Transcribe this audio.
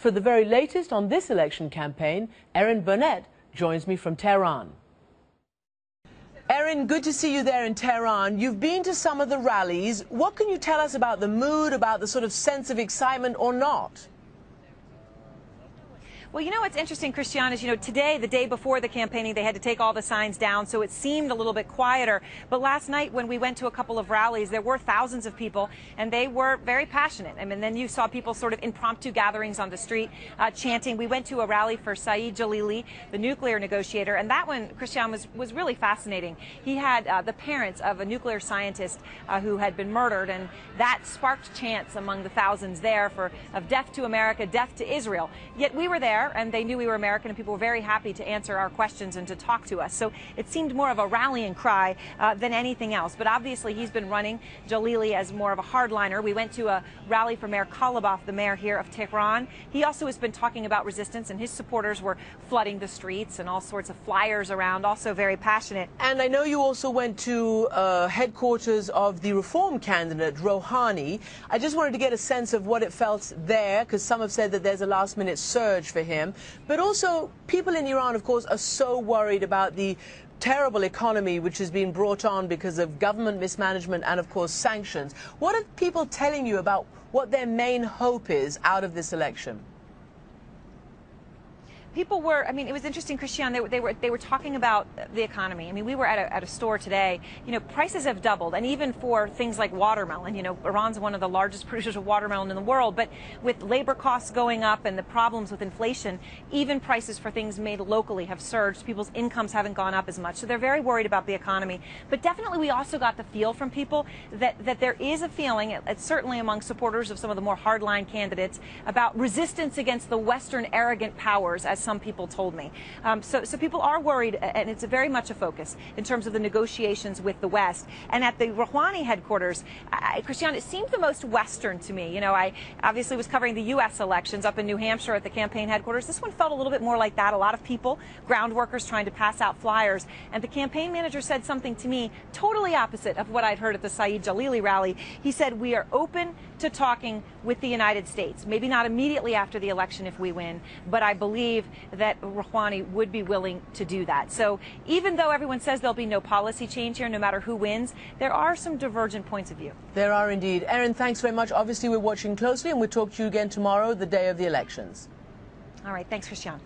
For the very latest on this election campaign, Erin Burnett joins me from Tehran. Erin, good to see you there in Tehran. You've been to some of the rallies. What can you tell us about the mood, about the sort of sense of excitement or not? Well, you know what's interesting, Christiane, is, today, the day before the campaigning, they had to take all the signs down, so it seemed a little bit quieter. But last night, when we went to a couple of rallies, there were thousands of people, and they were very passionate. I mean, then you saw people sort of impromptu gatherings on the street chanting. We went to a rally for Saeed Jalili, the nuclear negotiator, and that one, Christiane, was really fascinating. He had the parents of a nuclear scientist who had been murdered, and that sparked chants among the thousands there of death to America, death to Israel. Yet we were there, and they knew we were American, and people were very happy to answer our questions and to talk to us. So it seemed more of a rallying cry than anything else. But obviously, he's been running Jalili as more of a hardliner. We went to a rally for Mayor Kalibov, the mayor here of Tehran. He also has been talking about resistance, and his supporters were flooding the streets and all sorts of flyers around, also very passionate. And I know you also went to headquarters of the reform candidate, Rouhani. I just wanted to get a sense of what it felt there, because some have said that there's a last-minute surge for him. But also, people in Iran, of course, are so worried about the terrible economy which has been brought on because of government mismanagement and, of course, sanctions. What are people telling you about what their main hope is out of this election? People were, it was interesting, Christiane, they were talking about the economy. I mean, we were at a store today. Prices have doubled, and even for things like watermelon. Iran's one of the largest producers of watermelon in the world, but with labor costs going up and the problems with inflation, even prices for things made locally have surged. People's incomes haven't gone up as much, so they're very worried about the economy. But definitely we also got the feel from people that there is a feeling, certainly among supporters of some of the more hardline candidates, about resistance against the Western arrogant powers, as some people told me. So people are worried, and it's very much a focus in terms of the negotiations with the West. And at the Rouhani headquarters, Christiane, it seemed the most Western to me. I obviously was covering the U.S. elections up in New Hampshire at the campaign headquarters. This one felt a little bit more like that. A lot of people, ground workers trying to pass out flyers. And the campaign manager said something to me totally opposite of what I'd heard at the Saeed Jalili rally. He said, "We are open to talking with the United States. Maybe not immediately after the election if we win, but I believe that Rouhani would be willing to do that." So even though everyone says there'll be no policy change here, no matter who wins, there are some divergent points of view. There are indeed. Erin, thanks very much. Obviously, we're watching closely, and we'll talk to you again tomorrow, the day of the elections. All right. Thanks, Christiane.